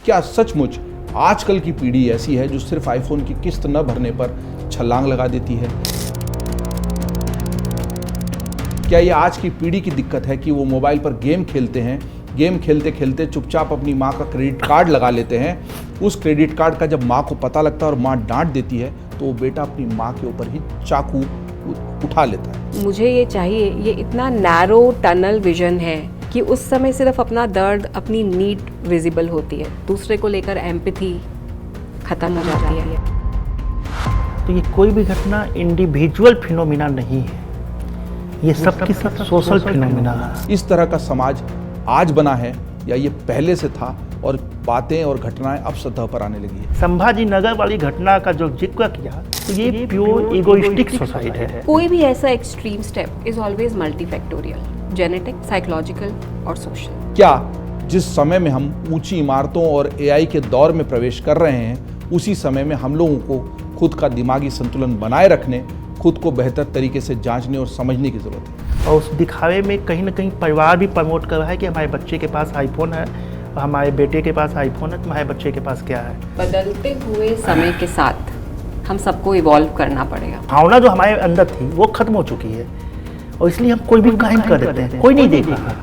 क्या सचमुच आजकल की पीढ़ी ऐसी है जो सिर्फ आईफोन की किस्त न भरने पर छलांग लगा देती है? क्या ये आज की पीढ़ी की दिक्कत है कि वो मोबाइल पर गेम खेलते हैं, गेम खेलते खेलते चुपचाप अपनी माँ का क्रेडिट कार्ड लगा लेते हैं, उस क्रेडिट कार्ड का जब माँ को पता लगता है और माँ डांट देती है तो वो बेटा अपनी माँ के ऊपर ही चाकू उठा लेता है? मुझे ये चाहिए, ये इतना नैरो टनल विजन है कि उस समय सिर्फ अपना दर्द, अपनी नीड विजिबल होती है, दूसरे को लेकर एम्पैथी खत्म हो जाती है। तो ये कोई भी घटना इंडिविजुअल फिनोमिना नहीं है, ये सब की सब सोशल फिनोमिना है। इस तरह का समाज आज बना है या ये पहले से था और बातें और घटनाएं अब सतह पर आने लगी है? संभाजी नगर वाली घटना का जो जिक्र किया तो ये प्योर इगोइस्टिक सोसाइटी है। कोई भी ऐसा extreme step is always multifactorial, genetic, psychological और सोशल। क्या जिस समय में हम ऊंची इमारतों और एआई के दौर में प्रवेश कर रहे हैं, उसी समय में हम लोगों को खुद का दिमागी संतुलन बनाए रखने, खुद को बेहतर तरीके से जांचने और समझने की जरूरत है? और उस दिखावे में कहीं ना कहीं परिवार भी प्रमोट कर रहा है कि हमारे बच्चे के पास आईफोन है, हमारे बेटे के पास आईफोन है, तुम्हारे बच्चे के पास क्या है। बदलते हुए समय के साथ हम सबको इवॉल्व करना पड़ेगा। भावना जो हमारे अंदर थी वो खत्म हो चुकी है और इसलिए हम कोई भी क्राइम कर देते हैं, कोई नहीं देख रहा।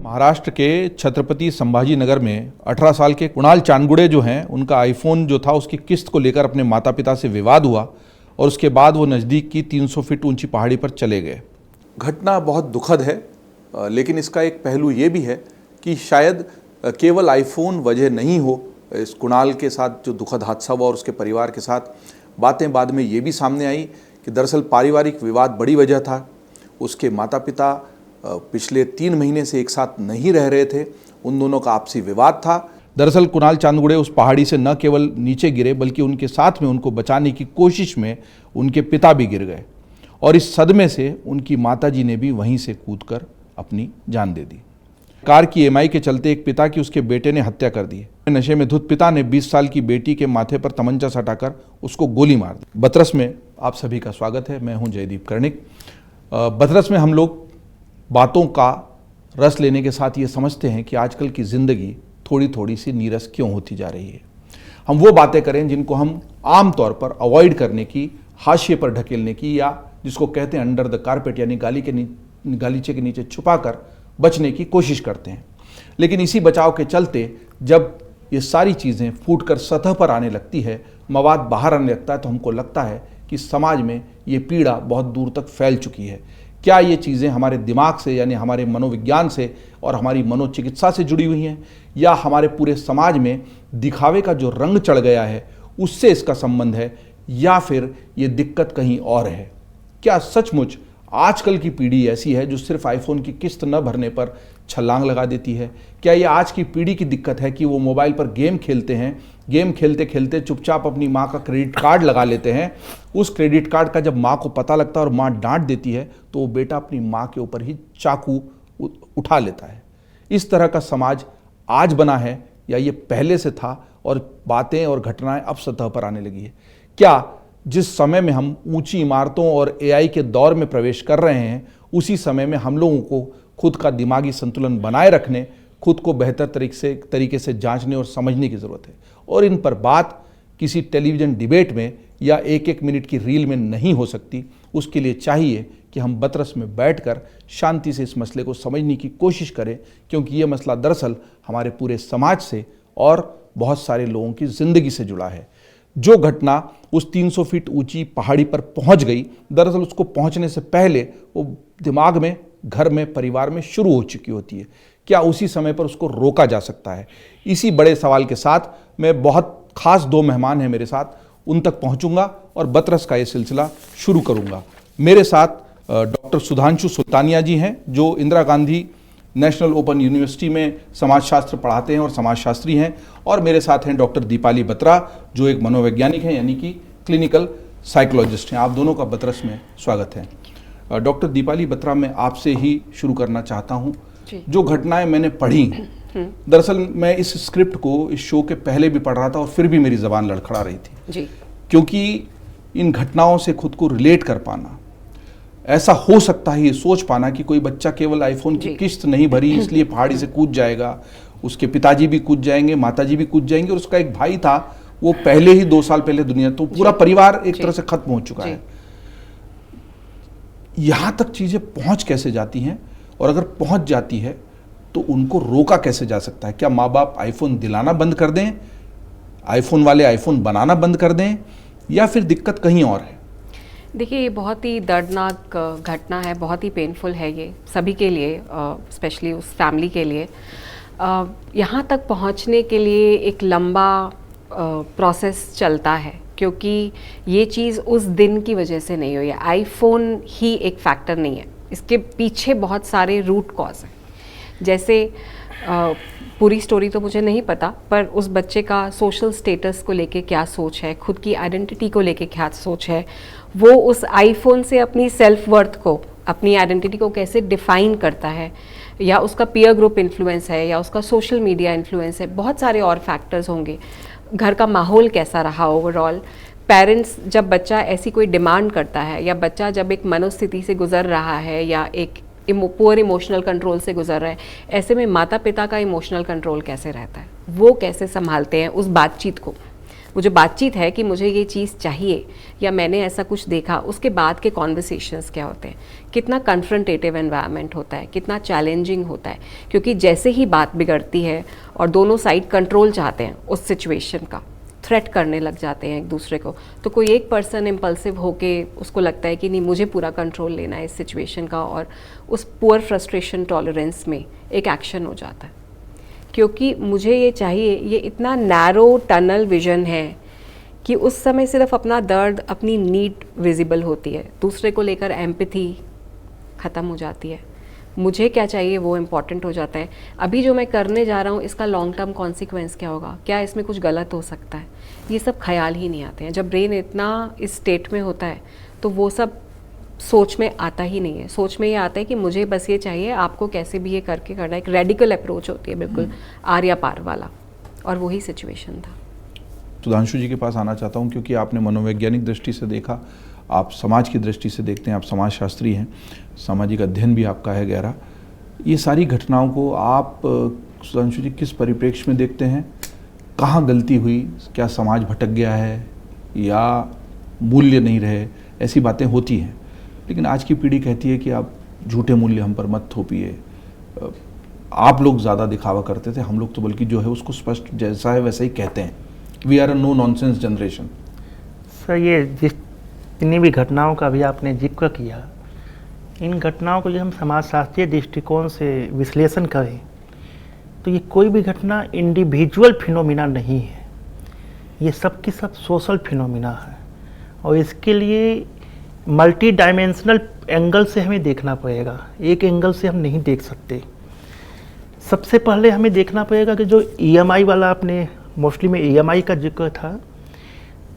महाराष्ट्र के छत्रपति संभाजी नगर में 18 साल के कुणाल चांदगुड़े जो हैं, उनका आईफोन जो था उसकी किस्त को लेकर अपने माता पिता से विवाद हुआ और उसके बाद वो नज़दीक की 300 फीट ऊंची पहाड़ी पर चले गए। घटना बहुत दुखद है, लेकिन इसका एक पहलू ये भी है कि शायद केवल आईफोन वजह नहीं हो इस कुणाल के साथ जो दुखद हादसा हुआ और उसके परिवार के साथ। बातें बाद में ये भी सामने आई कि दरअसल पारिवारिक विवाद बड़ी वजह था। उसके माता पिता पिछले 3 महीने से एक साथ नहीं रह रहे थे, उन दोनों का आपसी विवाद था। दरअसल कुणाल चांदगुड़े उस पहाड़ी से न केवल नीचे गिरे बल्कि उनके साथ में उनको बचाने की कोशिश में उनके पिता भी गिर गए और इस सदमे से उनकी माताजी ने भी वहीं से कूदकर अपनी जान दे दी। कार की ईएमआई के चलते एक पिता की उसके बेटे ने हत्या कर दी। नशे में धुत पिता ने 20 साल की बेटी के माथे पर तमंचा सटाकर उसको गोली मार दी। बतरस में आप सभी का स्वागत है। मैं हूं जयदीप कर्णिक। बतरस में हम लोग बातों का रस लेने के साथ ये समझते हैं कि आजकल की ज़िंदगी थोड़ी थोड़ी सी नीरस क्यों होती जा रही है। हम वो बातें करें जिनको हम आम तौर पर अवॉइड करने की, हाशिए पर ढकेलने की, या जिसको कहते हैं अंडर द कारपेट यानी गालीचे के नीचे छुपाकर बचने की कोशिश करते हैं। लेकिन इसी बचाव के चलते जब ये सारी चीज़ें फूटकर सतह पर आने लगती है, मवाद बाहर आने लगता है, तो हमको लगता है कि समाज में ये पीड़ा बहुत दूर तक फैल चुकी है। क्या ये चीज़ें हमारे दिमाग से यानी हमारे मनोविज्ञान से और हमारी मनोचिकित्सा से जुड़ी हुई हैं, या हमारे पूरे समाज में दिखावे का जो रंग चढ़ गया है उससे इसका संबंध है, या फिर ये दिक्कत कहीं और है? क्या सचमुच आजकल की पीढ़ी ऐसी है जो सिर्फ आईफोन की किस्त न भरने पर छलांग लगा देती है? क्या ये आज की पीढ़ी की दिक्कत है कि वो मोबाइल पर गेम खेलते हैं, गेम खेलते खेलते चुपचाप अपनी माँ का क्रेडिट कार्ड लगा लेते हैं, उस क्रेडिट कार्ड का जब माँ को पता लगता है और माँ डांट देती है तो वो बेटा अपनी माँ के ऊपर ही चाकू उठा लेता है? इस तरह का समाज आज बना है या ये पहले से था और बातें और घटनाएं अब सतह पर आने लगी है? क्या जिस समय में हम ऊंची इमारतों और एआई के दौर में प्रवेश कर रहे हैं, उसी समय में हम लोगों को खुद का दिमागी संतुलन बनाए रखने, खुद को बेहतर तरीके से जांचने और समझने की ज़रूरत है। और इन पर बात किसी टेलीविज़न डिबेट में या 1-1 मिनट की रील में नहीं हो सकती। उसके लिए चाहिए कि हम बतरस में बैठकर शांति से इस मसले को समझने की कोशिश करें, क्योंकि ये मसला दरअसल हमारे पूरे समाज से और बहुत सारे लोगों की ज़िंदगी से जुड़ा है। जो घटना उस 300 फीट ऊंची पहाड़ी पर पहुंच गई, दरअसल उसको पहुंचने से पहले वो दिमाग में, घर में, परिवार में शुरू हो चुकी होती है। क्या उसी समय पर उसको रोका जा सकता है? इसी बड़े सवाल के साथ मैं बहुत खास 2 मेहमान हैं मेरे साथ, उन तक पहुंचूंगा और बतरस का ये सिलसिला शुरू करूंगा। मेरे साथ डॉक्टर सुधांशु सुल्तानिया जी हैं, जो Indira Gandhi national open university में समाजशास्त्र पढ़ाते हैं और समाजशास्त्री हैं, और मेरे साथ हैं डॉक्टर दीपाली बत्रा, जो एक मनोवैज्ञानिक हैं यानी कि क्लिनिकल साइकोलॉजिस्ट हैं। आप दोनों का बतरस में स्वागत है। डॉक्टर दीपाली बत्रा, मैं आपसे ही शुरू करना चाहता हूँ। जो घटनाएं मैंने पढ़ी, दरअसल मैं इस स्क्रिप्ट को इस शो के पहले भी पढ़ रहा था और फिर भी मेरी ज़बान लड़खड़ा रही थी, क्योंकि इन घटनाओं से खुद को रिलेट कर पाना, ऐसा हो सकता है, ये सोच पाना कि कोई बच्चा केवल आईफोन की जी। किस्त नहीं भरी इसलिए पहाड़ी से कूद जाएगा, उसके पिताजी भी कूद जाएंगे, माताजी भी कूद जाएंगे, और उसका एक भाई था वो पहले ही 2 साल पहले दुनिया, तो पूरा परिवार एक जी। तरह से खत्म हो चुका जी। है। यहां तक चीजें पहुंच कैसे जाती हैं, और अगर पहुंच जाती है तो उनको रोका कैसे जा सकता है? क्या माँ बाप आईफोन दिलाना बंद कर दें, आईफोन वाले आईफोन बनाना बंद कर दें, या फिर दिक्कत कहीं और है? देखिए, ये बहुत ही दर्दनाक घटना है, बहुत ही पेनफुल है ये सभी के लिए, स्पेशली उस फैमिली के लिए। यहाँ तक पहुँचने के लिए एक लंबा प्रोसेस चलता है, क्योंकि ये चीज़ उस दिन की वजह से नहीं हुई है। आईफोन ही एक फैक्टर नहीं है, इसके पीछे बहुत सारे रूट कॉज हैं। जैसे पूरी स्टोरी तो मुझे नहीं पता, पर उस बच्चे का सोशल स्टेटस को लेके क्या सोच है, खुद की आइडेंटिटी को लेके क्या सोच है, वो उस आईफोन से अपनी सेल्फ वर्थ को, अपनी आइडेंटिटी को कैसे डिफाइन करता है, या उसका पीयर ग्रुप इन्फ्लुएंस है, या उसका सोशल मीडिया इन्फ्लुएंस है, बहुत सारे और फैक्टर्स होंगे। घर का माहौल कैसा रहा ओवरऑल, पेरेंट्स जब बच्चा ऐसी कोई डिमांड करता है, या बच्चा जब एक मनोस्थिति से गुजर रहा है, या एक पुअर इमोशनल कंट्रोल से गुजर रहा है, ऐसे में माता पिता का इमोशनल कंट्रोल कैसे रहता है, वो कैसे संभालते हैं उस बातचीत को। वो जो बातचीत है कि मुझे ये चीज़ चाहिए या मैंने ऐसा कुछ देखा, उसके बाद के कॉन्वर्सेशंस क्या होते हैं, कितना कन्फ्रंटेटिव एनवायरनमेंट होता है, कितना चैलेंजिंग होता है। क्योंकि जैसे ही बात बिगड़ती है और दोनों साइड कंट्रोल चाहते हैं उस सिचुएशन का, थ्रेट करने लग जाते हैं एक दूसरे को, तो कोई एक पर्सन इम्पल्सिव होके उसको लगता है कि नहीं, मुझे पूरा कंट्रोल लेना है इस सिचुएशन का, और उस पुअर फ्रस्ट्रेशन टॉलरेंस में एक एक्शन हो जाता है। क्योंकि मुझे ये चाहिए, ये इतना नैरो टनल विजन है कि उस समय सिर्फ अपना दर्द, अपनी नीड विजिबल होती है, दूसरे को लेकर एम्पैथी ख़त्म हो जाती है। मुझे क्या चाहिए वो इम्पॉर्टेंट हो जाता है। अभी जो मैं करने जा रहा हूँ, इसका लॉन्ग टर्म कॉन्सिक्वेंस क्या होगा, क्या इसमें कुछ गलत हो सकता है, ये सब ख्याल ही नहीं आते हैं। जब ब्रेन इतना इस स्टेट में होता है तो वो सब सोच में आता ही नहीं है। सोच में ये आता है कि मुझे बस ये चाहिए, आपको कैसे भी ये करके करना है। एक रेडिकल अप्रोच होती है, बिल्कुल आर या पार वाला, और वही सिचुएशन था। सुधांशु जी के पास आना चाहता हूँ, क्योंकि आपने मनोवैज्ञानिक दृष्टि से देखा, आप समाज की दृष्टि से देखते हैं, आप समाजशास्त्री हैं, सामाजिक अध्ययन भी आपका है गहरा। ये सारी घटनाओं को आप सुधांशु जी किस परिप्रेक्ष्य में देखते हैं? कहाँ गलती हुई? क्या समाज भटक गया है, या मूल्य नहीं रहे? ऐसी बातें होती हैं, लेकिन आज की पीढ़ी कहती है कि आप झूठे मूल्य हम पर मत थोपिए। आप लोग ज़्यादा दिखावा करते थे, हम लोग तो बल्कि जो है उसको स्पष्ट जैसा है वैसा ही कहते हैं। We are a no nonsense generation. Sir, ये जितनी भी घटनाओं का भी आपने जिक्र किया, इन घटनाओं को यदि हम समाजशास्त्रीय दृष्टिकोण से विश्लेषण करें तो ये कोई भी घटना इंडिविजुअल फिनोमिना नहीं है, ये सब की सब सोशल फिनोमिना है। और इसके लिए मल्टी डायमेंशनल एंगल से हमें देखना पड़ेगा, एक एंगल से हम नहीं देख सकते। सबसे पहले हमें देखना पड़ेगा कि जो ईएमआई वाला, आपने मोस्टली में ईएमआई का जिक्र था,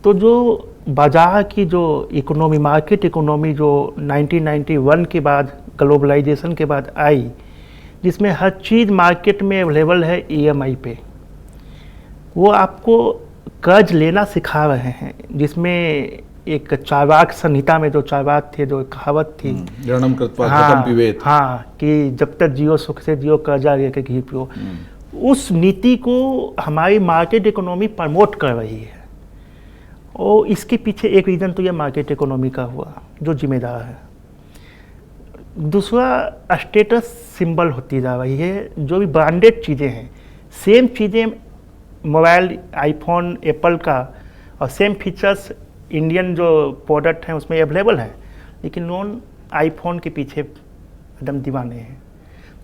तो जो बाजार की जो इकोनॉमी, मार्केट इकोनॉमी जो 1991 के बाद, ग्लोबलाइजेशन के बाद आई, जिसमें हर चीज़ मार्केट में अवेलेबल है ईएमआई पे, वो आपको कर्ज लेना सिखा रहे हैं। जिसमें एक चार्वाक संहिता में जो चार्वाक थे, जो कहावत थी, ऋणम कृत्वा हाँ, घृतं पिबेत, हाँ, कि जब तक जियो सुख से जियो, कर्जा लेकर घी पियो, उस नीति को हमारी मार्केट इकोनॉमी प्रमोट कर रही है। और इसके पीछे एक रीज़न तो यह मार्केट इकोनॉमी का हुआ जो जिम्मेदार है। दूसरा, स्टेटस सिंबल होती जा रही है। जो भी ब्रांडेड चीज़ें हैं, सेम चीज़ें मोबाइल, आईफोन, एप्पल का, और सेम फीचर्स इंडियन जो प्रोडक्ट हैं उसमें अवेलेबल हैं, लेकिन नॉन आईफोन के पीछे एकदम दीवाने हैं।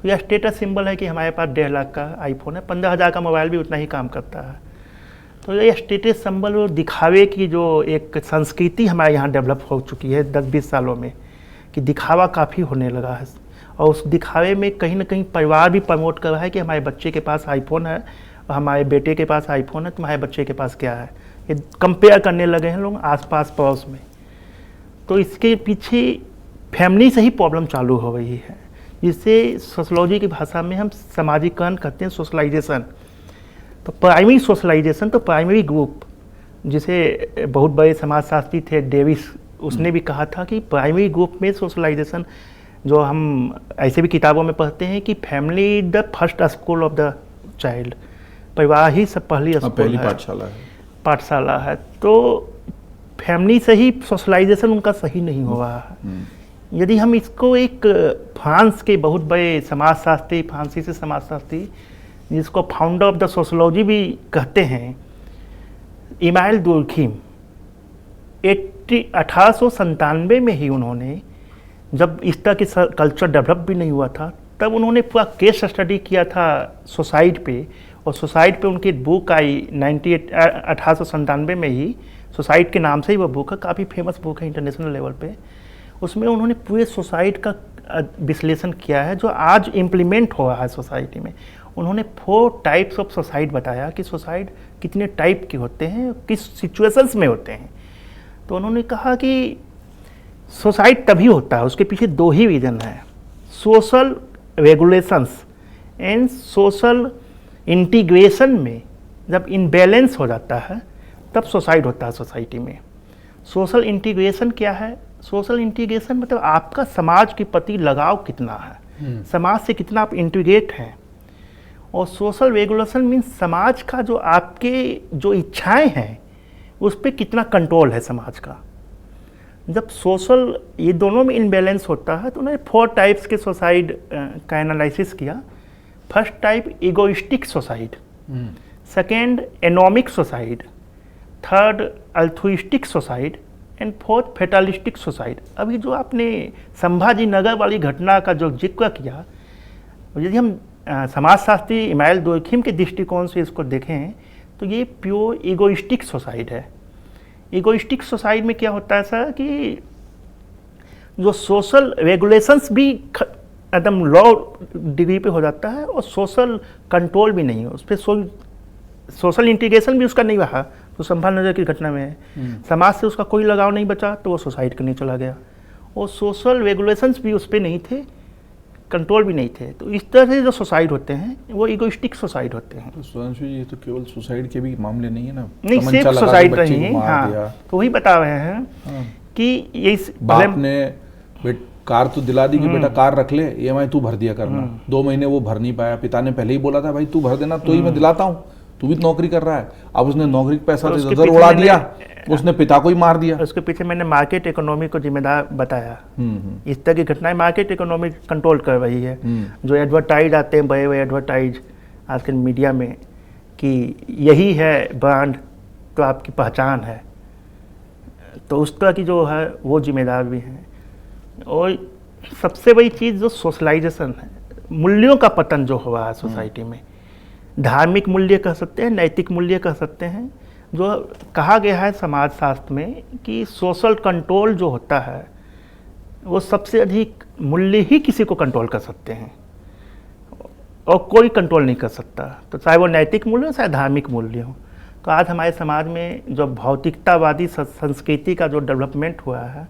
तो यह स्टेटस सिंबल है कि हमारे पास 1.5 लाख का आईफोन है, 15,000 का मोबाइल भी उतना ही काम करता है। तो ये स्टेटस सिंबल और दिखावे की जो एक संस्कृति हमारे यहाँ डेवलप हो चुकी है 10-20 सालों में, कि दिखावा काफ़ी होने लगा है। और उस दिखावे में कहीं ना कहीं परिवार भी प्रमोट कर रहा है कि हमारे बच्चे के पास आईफोन है, और हमारे बेटे के पास आईफोन है, तुम्हारे बच्चे के पास क्या है, ये कंपेयर करने लगे हैं लोग आसपास पड़ोस में। तो इसके पीछे फैमिली से ही प्रॉब्लम चालू हो रही है, जिससे सोशलॉजी की भाषा में हम सामाजिकरण कहते हैं, सोशलाइजेशन। तो प्राइमरी सोशलाइजेशन, तो प्राइमरी ग्रुप, जिसे बहुत बड़े समाजशास्त्री थे डेविस, उसने भी कहा था कि प्राइमरी ग्रुप में सोशलाइजेशन, जो हम ऐसे भी किताबों में पढ़ते हैं कि family the first school of the child, परिवार ही सब पहली स्कूल पहली है, पाठशाला है। तो फैमिली से ही सोशलाइजेशन उनका सही नहीं हो रहा है। यदि हम इसको एक फ्रांस के बहुत बड़े समाजशास्त्री, फ्रांसीसी समाजशास्त्री, जिसको फाउंडर ऑफ द सोशोलॉजी भी कहते हैं, इमाइल दुर्खिम, 1897 में ही उन्होंने, जब इस तरह की कल्चर डेवलप भी नहीं हुआ था, तब उन्होंने पूरा केस स्टडी किया था सुसाइड पे, और सुसाइड पे उनकी बुक आई 1897 में ही, सुसाइड के नाम से ही वो बुक है, काफ़ी फेमस बुक है इंटरनेशनल लेवल पे। उसमें उन्होंने पूरे सुसाइड का विश्लेषण किया है जो आज इम्प्लीमेंट हो रहा है सोसाइटी में। उन्होंने 4 टाइप्स ऑफ सुसाइड बताया कि सुसाइड कितने टाइप के होते हैं, किस सिचुएशंस में होते हैं। तो उन्होंने कहा कि सुसाइड तभी होता है, उसके पीछे 2 ही रीज़न है, social regulations and social integration में जब इनबैलेंस हो जाता है तब सुसाइड होता है सोसाइटी में। सोशल इंटीग्रेशन क्या है? सोशल इंटीग्रेशन मतलब आपका समाज के प्रति लगाव कितना है, समाज से कितना आप इंटीग्रेट हैं। और सोशल रेगुलेशन मीन्स समाज का जो आपके जो इच्छाएं हैं उस पर कितना कंट्रोल है समाज का। जब सोशल ये दोनों में इनबैलेंस होता है तो उन्होंने 4 टाइप्स के सुसाइड का एनालिसिस किया। First type egoistic suicide, second anomic suicide, third altruistic suicide and fourth fatalistic suicide. अभी जो आपने संभाजी नगर वाली घटना का जो जिक्र किया, यदि हम समाजशास्त्री इमाइल दुर्खिम के दृष्टिकोण से इसको देखें तो ये प्योर इगोइस्टिक सुसाइड है। इगोइस्टिक सुसाइड में क्या होता है सर कि जो सोशल रेगुलेशंस भी एकदम लॉ डिग्री पे हो जाता है और सोशल कंट्रोल भी नहीं है उस पर, सोशल इंटीग्रेशन भी उसका नहीं रहा। तो संभाल नगर की घटना में है, समाज से उसका कोई लगाव नहीं बचा तो वो सुसाइड करने चला गया, और सोशल रेगुलेशंस भी उस पर नहीं थे, कंट्रोल भी नहीं थे। तो इस तरह से जो सुसाइड होते हैं वो इगोइस्टिक सुसाइड होते हैं। तो सुधांशु जी, ये तो केवल सुसाइड के भी मामले नहीं है ना, नहीं सिर्फ सुसाइड नहीं है। हाँ, तो वही बता रहे हैं कि ये बाप ने कार तो दिला दी कि बेटा कार रख ले, EMI तू भर दिया करना, 2 महीने वो भर नहीं पाया, पिता ने पहले ही बोला था भाई तू भर देना तो ही मैं दिलाता हूँ, तू भी नौकरी कर रहा है। अब उसने नौकरी का पैसा इधर उड़ा दिया, उसने पिता को ही मार दिया। उसके पीछे मैंने मार्केट इकोनॉमी को जिम्मेदार बताया। इस तरह की घटनाएं मार्केट इकोनॉमी कंट्रोल कर रही है। जो एडवर्टाइज आते हैं बड़े बड़े एडवर्टाइज आजकल मीडिया में कि यही है ब्रांड तो आपकी पहचान है, तो उस तरह की जो है वो जिम्मेदार भी हैं। और सबसे बड़ी चीज़ जो सोशलाइजेशन है, मूल्यों का पतन जो हुआ है सोसाइटी में, धार्मिक मूल्य कह सकते हैं, नैतिक मूल्य कह सकते हैं। जो कहा गया है समाजशास्त्र में कि सोशल कंट्रोल जो होता है वो सबसे अधिक मूल्य ही किसी को कंट्रोल कर सकते हैं और कोई कंट्रोल नहीं कर सकता। तो चाहे वो नैतिक मूल्य हो चाहे धार्मिक मूल्य हो। तो आज हमारे समाज में जो भौतिकतावादी संस्कृति का जो डेवलपमेंट हुआ है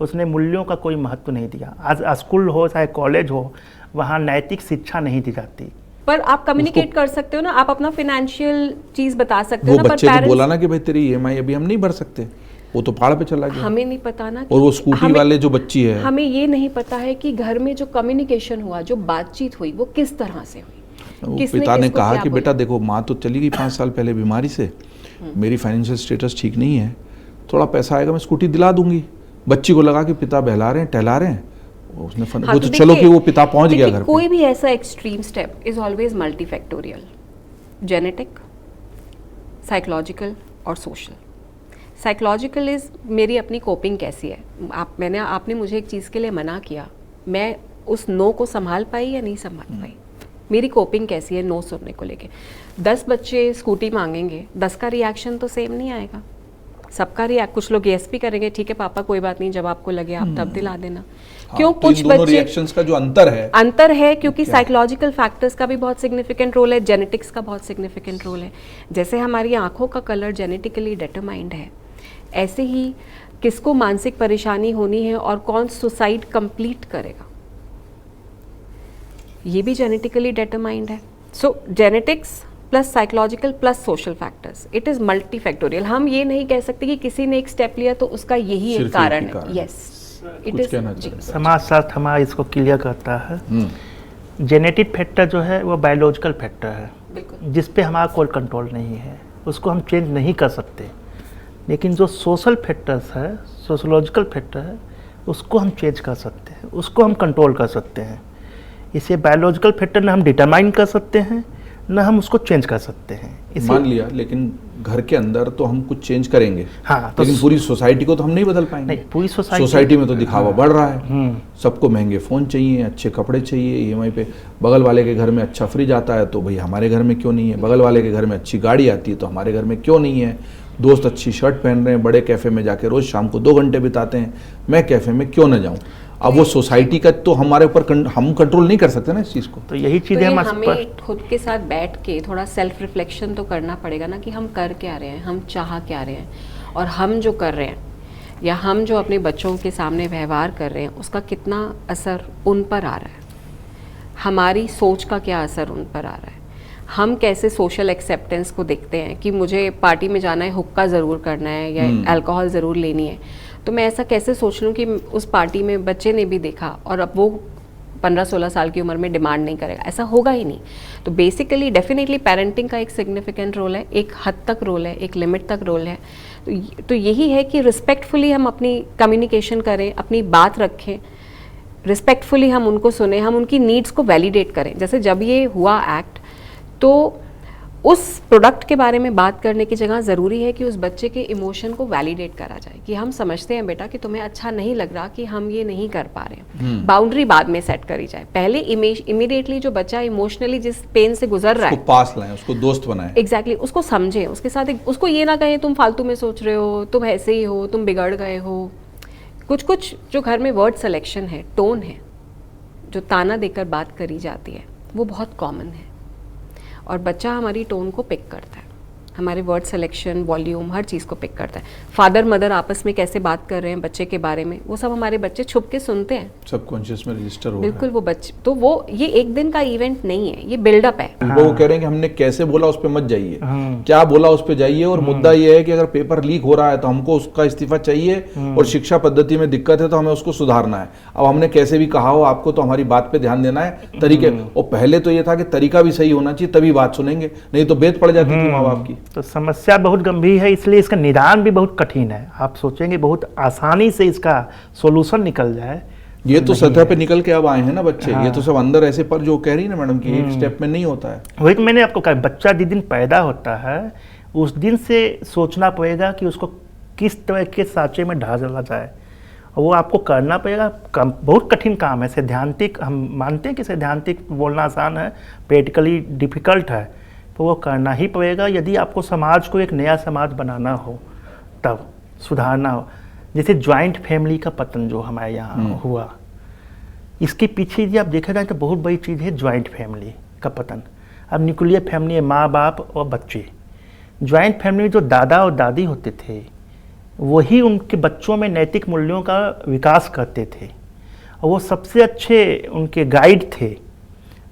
उसने मूल्यों का कोई महत्व नहीं दिया। आज स्कूल हो चाहे कॉलेज हो, वहाँ नैतिक शिक्षा नहीं दी जाती। पर आप कम्युनिकेट कर सकते हो ना, आप अपना फाइनेंशियल चीज बता सकते हो ना। पर बच्चे को बोला ना कि भाई तेरी EMI अभी हम नहीं भर सकते, वो तो पहाड़ पे चला गया। हमें नहीं पता ना, और वो स्कूटी वाले जो बच्ची है, हमें ये नहीं पता है कि घर में जो कम्युनिकेशन हुआ, जो बातचीत हुई, वो किस तरह से हुई। पिता ने कहा कि बेटा देखो, माँ तो चली गई 5 साल पहले बीमारी से, मेरी फाइनेंशियल स्टेटस ठीक नहीं है, थोड़ा पैसा आएगा मैं स्कूटी दिला दूंगी। बच्ची को लगा कि पिता बहला रहे हैं, टहला रहे हैं, उसने हाँ, वो तो चलो कि वो पिता पहुंच गया घर पे। कोई भी ऐसा extreme step is always multifactorial, genetic, psychological और सोशल। साइकोलॉजिकल इज मेरी अपनी कोपिंग कैसी है। आपने मुझे एक चीज़ के लिए मना किया, मैं उस नो को संभाल पाई या नहीं संभाल पाई, मेरी कोपिंग कैसी है नो सुनने को लेके। 10 बच्चे स्कूटी मांगेंगे, 10 का रिएक्शन तो सेम नहीं आएगा, सबका रिएक्ट। कुछ लोग यस भी करेंगे, ठीक है पापा कोई बात नहीं, जब आपको लगे आप तब दिला देना। क्यों कुछ बच्चे रिएक्शंस का जो अंतर है क्योंकि साइकोलॉजिकल फैक्टर्स का भी बहुत सिग्निफिकेंट रोल है, जेनेटिक्स का बहुत सिग्निफिकेंट रोल है। जैसे हमारी आंखों का कलर जेनेटिकली डिटरमाइंड है, ऐसे ही किसको मानसिक परेशानी होनी है और कौन सुसाइड कंप्लीट करेगा ये भी जेनेटिकली डिटरमाइंड है। So genetics, plus psychological plus social factors, it is multifactorial. हम ये नहीं कह सकते कि किसी ने एक स्टेप लिया तो उसका यही एक कारण है। Yes, it is. समाजशास्त्र हमारा इसको क्लियर करता है, जेनेटिक फैक्टर जो है वो बायोलॉजिकल फैक्टर है, जिस पे हमारा कोई कंट्रोल नहीं है, उसको हम चेंज नहीं कर सकते। लेकिन जो सोशल फैक्टर्स है, सोशोलॉजिकल फैक्टर है, उसको हम चेंज कर सकते हैं, उसको हम कंट्रोल कर सकते हैं। इसे बायोलॉजिकल फैक्टर न हम डिटरमाइन कर सकते हैं, न हम उसको चेंज कर सकते हैं। मान लिया, लेकिन घर के अंदर तो हम कुछ चेंज करेंगे, हाँ, तो लेकिन पूरी सोसाइटी को तो हम नहीं बदल पाएंगे। नहीं, पूरी सोसाइटी में तो दिखावा बढ़ रहा है, सबको महंगे फ़ोन चाहिए, अच्छे कपड़े चाहिए, ईएमआई पे। बगल वाले के घर में अच्छा फ्रिज आता है तो भाई हमारे घर में क्यों नहीं है, बगल वाले के घर में अच्छी गाड़ी आती है तो हमारे घर में क्यों नहीं है, दोस्त अच्छी शर्ट पहन रहे हैं, बड़े कैफ़े में जाके रोज़ शाम को 2 घंटे बिताते हैं, मैं कैफ़े में क्यों ना जाऊँ। अब वो सोसाइटी का तो हमारे ऊपर हम कंट्रोल नहीं कर सकते ना इस चीज़ को। तो यही चीज़ें तो हमें खुद के साथ बैठ के थोड़ा सेल्फ रिफ्लेक्शन तो करना पड़ेगा ना, कि हम कर क्या रहे हैं, हम चाह क्या रहे हैं, और हम जो कर रहे हैं या हम जो अपने बच्चों के सामने व्यवहार कर रहे हैं उसका कितना असर उन पर आ रहा है, हमारी सोच का क्या असर उन पर आ रहा है, हम कैसे सोशल एक्सेप्टेंस को देखते हैं कि मुझे पार्टी में जाना है, हुक्का ज़रूर करना है या अल्कोहल ज़रूर लेनी है, तो मैं ऐसा कैसे सोच लूँ कि उस पार्टी में बच्चे ने भी देखा और अब वो 15-16 साल की उम्र में डिमांड नहीं करेगा, ऐसा होगा ही नहीं। तो बेसिकली डेफिनेटली पेरेंटिंग का एक सिग्निफिकेंट रोल है, एक हद तक रोल है, एक लिमिट तक रोल है। तो यही है कि रिस्पेक्टफुली हम अपनी कम्युनिकेशन करें, अपनी बात रखें, रिस्पेक्टफुली हम उनको सुने, हम उनकी नीड्स को वैलिडेट करें। जैसे जब ये हुआ एक्ट, तो उस प्रोडक्ट के बारे में बात करने की जगह ज़रूरी है कि उस बच्चे के इमोशन को वैलिडेट करा जाए कि हम समझते हैं बेटा कि तुम्हें अच्छा नहीं लग रहा कि हम ये नहीं कर पा रहे हैं। बाउंड्री बाद में सेट करी जाए, पहले इमीडिएटली जो बच्चा इमोशनली जिस पेन से गुजर रहा है उसको पास लाएं, उसको दोस्त बनाएं। एग्जैक्टली, उसको समझें, उसके साथ उसको ये ना कहें तुम फालतू में सोच रहे हो, तुम ऐसे ही हो, तुम बिगड़ गए हो। कुछ जो घर में वर्ड सिलेक्शन है, टोन है, जो ताना देकर बात करी जाती है, वो बहुत कॉमन है और बच्चा हमारी टोन को पिक करता है, हमारे वर्ड सिलेक्शन, वॉल्यूम, हर चीज़ को पिक करता है। फादर मदर आपस में कैसे बात कर रहे हैं बच्चे के बारे में, वो सब हमारे बच्चे छुप के सुनते हैं, सबकॉन्शियस में रजिस्टर हो बिल्कुल। वो बच्चे तो वो ये एक दिन का इवेंट नहीं है, ये बिल्डअप है। वो कह रहे हैं कि हमने कैसे बोला उस पर मत जाइए, क्या बोला उस पर जाइए, और मुद्दा ये है कि अगर पेपर लीक हो रहा है तो हमको उसका इस्तीफा चाहिए, और शिक्षा पद्धति में दिक्कत है तो हमें उसको सुधारना है। अब हमने कैसे भी कहा हो आपको तो हमारी बात पे ध्यान देना है, तरीके। और पहले तो ये था कि तरीका भी सही होना चाहिए तभी बात सुनेंगे, नहीं तो बेत पड़ जाती थी माँ बाप की। तो समस्या बहुत गंभीर है, इसलिए इसका निदान भी बहुत कठिन है। आप सोचेंगे बहुत आसानी से इसका सॉल्यूशन निकल जाए, ये तो सतह पे निकल के अब आए हैं ना बच्चे। हाँ। ये तो सब अंदर ऐसे, पर जो कह रही है ना मैडम कि एक स्टेप में नहीं होता है। वही तो मैंने आपको कहा, बच्चा जिस दिन पैदा होता है उस दिन से सोचना पड़ेगा कि उसको किस तरह के सांचे में ढाला जाए, और वो आपको करना पड़ेगा। बहुत कठिन काम है, सैद्धांतिक, हम मानते हैं कि सैद्धांतिक बोलना आसान है, प्रैक्टिकली डिफिकल्ट है, तो वो करना ही पड़ेगा यदि आपको समाज को एक नया समाज बनाना हो, तब सुधारना हो। जैसे जॉइंट फैमिली का पतन जो हमारे यहाँ हुआ, इसके पीछे यदि आप देखा जाए तो बहुत बड़ी चीज़ है जॉइंट फैमिली का पतन। अब न्यूक्लियर फैमिली है, माँ बाप और बच्चे। जॉइंट फैमिली में जो दादा और दादी होते थे वही उनके बच्चों में नैतिक मूल्यों का विकास करते थे, और वो सबसे अच्छे उनके गाइड थे,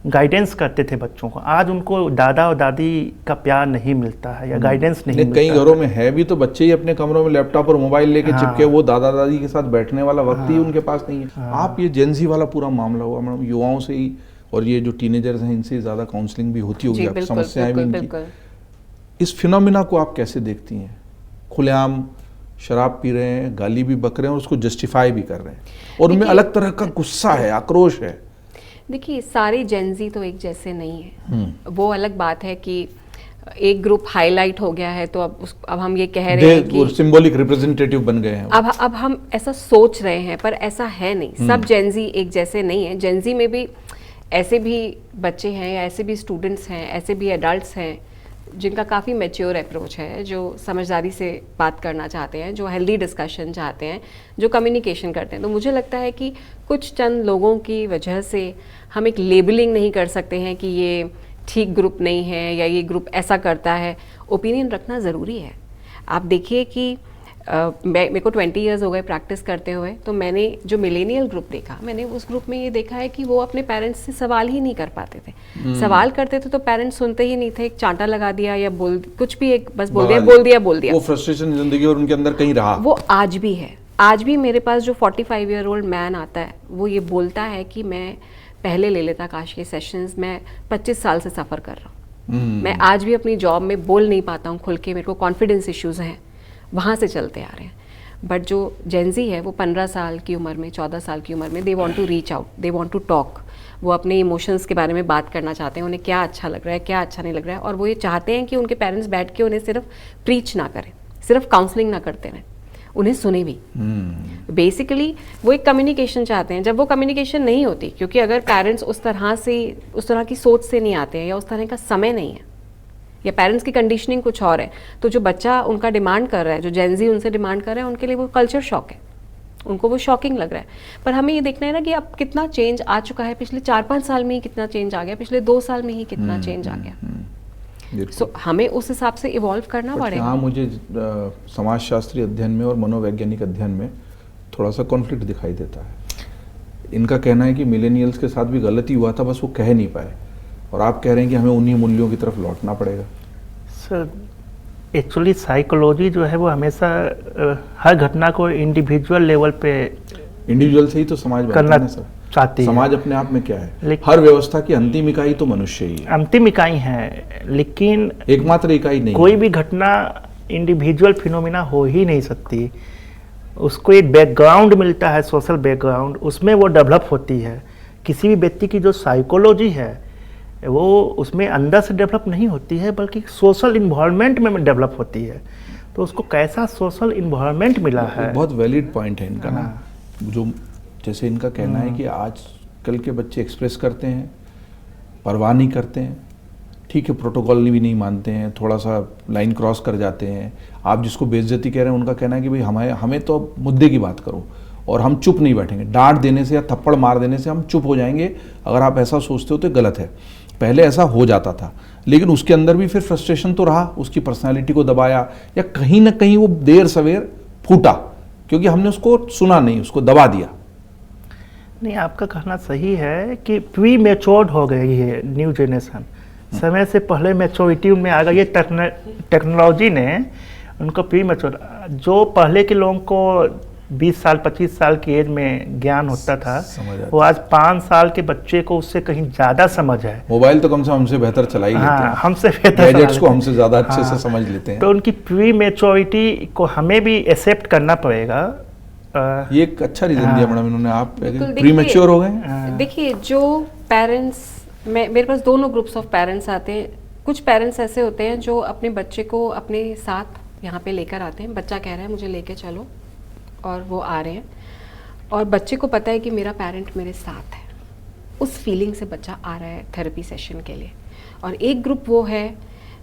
गाइडेंस करते थे बच्चों को। आज उनको दादा और दादी का प्यार नहीं मिलता है या गाइडेंस नहीं मिलता। कई घरों में है भी तो बच्चे ही अपने कमरों में लैपटॉप और मोबाइल लेके चिपके, वो दादा दादी के साथ बैठने वाला वक्त ही उनके पास नहीं है। आप ये जेंजी वाला पूरा मामला हुआ मैडम, युवाओं से ही, और ये जो टीनेजर्स हैं इनसे ज़्यादा काउंसलिंग भी होती होगी, आप समस्याएं भी इनकी। इस फिनोमिना को आप कैसे देखती हैं? खुलेआम शराब पी रहे हैं, गाली भी बक रहे हैं और उसको जस्टिफाई भी कर रहे हैं, और उनमें अलग तरह का गुस्सा है, आक्रोश है। देखिए, सारे जेंजी तो एक जैसे नहीं है। वो अलग बात है कि एक ग्रुप हाईलाइट हो गया है तो अब हम ये कह रहे हैं कि सिंबॉलिक रिप्रेजेंटेटिव बन गए हैं। अब हम ऐसा सोच रहे हैं, पर ऐसा है नहीं। सब जेंजी एक जैसे नहीं है। जेंजी में भी ऐसे भी बच्चे हैं या ऐसे भी स्टूडेंट्स हैं, ऐसे भी एडल्ट्स हैं जिनका काफ़ी मैच्योर अप्रोच है, जो समझदारी से बात करना चाहते हैं, जो हेल्दी डिस्कशन चाहते हैं, जो कम्युनिकेशन करते हैं। तो मुझे लगता है कि कुछ चंद लोगों की वजह से हम एक लेबलिंग नहीं कर सकते हैं कि ये ठीक ग्रुप नहीं है या ये ग्रुप ऐसा करता है। ओपिनियन रखना ज़रूरी है। आप देखिए कि मेरे को 20 इयर्स हो गए प्रैक्टिस करते हुए, तो मैंने जो मिलेनियल ग्रुप देखा, मैंने उस ग्रुप में ये देखा है कि वो अपने पेरेंट्स से सवाल ही नहीं कर पाते थे। सवाल करते थे तो पेरेंट्स सुनते ही नहीं थे, एक चांटा लगा दिया या बोल कुछ भी, एक बस बोल दिया। वो फ्रस्ट्रेशन जिंदगी और उनके अंदर कहीं रहा, वो आज भी है। आज भी मेरे पास जो 45 ईयर ओल्ड मैन आता है वो ये बोलता है कि मैं पहले ले लेता काश के सेशंस, मैं 25 साल से सफ़र कर रहा हूँ, मैं आज भी अपनी जॉब में बोल नहीं पाता हूँ खुल के, मेरे को कॉन्फिडेंस इश्यूज़ हैं, वहाँ से चलते आ रहे हैं। बट जो जेंजी है वो 15 साल की उम्र में, 14 साल की उम्र में, they want to reach out, they want to talk, वो अपने इमोशंस के बारे में बात करना चाहते हैं, उन्हें क्या अच्छा लग रहा है, क्या अच्छा नहीं लग रहा है, और वो ये चाहते हैं कि उनके पेरेंट्स बैठ के उन्हें सिर्फ प्रीच ना करें, सिर्फ काउंसलिंग ना करते रहें, उन्हें सुने भी। बेसिकली वो एक कम्युनिकेशन चाहते हैं। जब वो कम्युनिकेशन नहीं होती, क्योंकि अगर पेरेंट्स उस तरह की सोच से नहीं आते हैं या उस तरह का समय नहीं है या पेरेंट्स की कंडीशनिंग कुछ और है, तो जो बच्चा उनका डिमांड कर रहा है, जो जेंजी उनसे डिमांड कर रहा है, उनके लिए वो कल्चर शॉक है, उनको वो शॉकिंग लग रहा है। पर हमें ये देखना है ना कि अब कितना चेंज आ चुका है, पिछले 4-5 साल में ही कितना चेंज आ गया, पिछले 2 साल में ही कितना चेंज आ गया। सो हमें उस हिसाब से इवॉल्व करना पड़ेगा। हाँ, मुझे समाजशास्त्री अध्ययन में और मनोवैज्ञानिक अध्ययन में थोड़ा सा कॉन्फ्लिक्ट दिखाई देता है। इनका कहना है कि मिलेनियल्स के साथ भी गलती हुआ था, बस वो कह नहीं पाए, और आप कह रहे हैं कि हमें उन्हीं मूल्यों की तरफ लौटना पड़ेगा। सर एक्चुअली साइकोलॉजी जो है वो हमेशा हर घटना को इंडिविजुअल लेवल पे इंडिविजुअल से ही तो समाज करना बनता है सर। चाहती है। समाज अपने आप में क्या है, हर व्यवस्था की अंतिम इकाई तो मनुष्य ही है, अंतिम इकाई है, लेकिन एकमात्र इकाई नहीं। कोई भी घटना इंडिविजुअल फिनोमिना हो ही नहीं सकती, उसको एक बैकग्राउंड मिलता है, सोशल बैकग्राउंड, उसमें वो डेवलप होती है। किसी भी व्यक्ति की जो साइकोलॉजी है वो उसमें अंदर से डेवलप नहीं होती है, बल्कि सोशल इन्वायरमेंट में डेवलप होती है। तो उसको कैसा सोशल इन्वायरमेंट मिला है। बहुत वैलिड पॉइंट है इनका ना, जो जैसे इनका कहना है कि आजकल के बच्चे एक्सप्रेस करते हैं, परवाह नहीं करते हैं, ठीक है, प्रोटोकॉल भी नहीं मानते हैं, थोड़ा सा लाइन क्रॉस कर जाते हैं। आप जिसको बेइज्जती कह रहे हैं, उनका कहना है कि भाई हमें तो अब मुद्दे की बात करो, और हम चुप नहीं बैठेंगे। डांट देने से या थप्पड़ मार देने से हम चुप हो जाएंगे, अगर आप ऐसा सोचते हो तो गलत है। पहले ऐसा हो जाता था, लेकिन उसके अंदर भी फिर फ्रस्ट्रेशन तो रहा, उसकी पर्सनालिटी को दबाया, या कहीं ना कहीं वो देर सवेर फूटा, क्योंकि हमने उसको सुना नहीं, उसको दबा दिया। नहीं, आपका कहना सही है कि प्री मैच्योर्ड हो गई है न्यू जनरेशन, समय से पहले मैच्योरिटी में आ गई है। टेक्नोलॉजी ने उनको प्री मैच्योर, जो पहले के लोगों को 20 साल 25 साल की एज में ज्ञान होता था, वो आज 5 साल के बच्चे को उससे कहीं ज़्यादा समझ है। मोबाइल तो कम से कम हमसे बेहतर चला ही लेते हैं, हमसे बेहतर, गैजेट्स को हमसे ज़्यादा अच्छे से समझ लेते हैं। तो उनकी प्री मैच्योरिटी को हमें भी एक्सेप्ट करना पड़ेगा। ये एक अच्छा रीजन दिया मैडम इन्होंने, आप प्री मैच्योर हो गए। देखिए, जो पेरेंट्स, मेरे पास दोनों ग्रुप्स ऑफ पेरेंट्स आते हैं। कुछ पेरेंट्स ऐसे होते हैं जो अपने बच्चे को अपने साथ यहाँ पे लेकर आते हैं, बच्चा कह रहा है मुझे लेके चलो, और वो आ रहे हैं, और बच्चे को पता है कि मेरा पेरेंट मेरे साथ है, उस फीलिंग से बच्चा आ रहा है थेरेपी सेशन के लिए। और एक ग्रुप वो है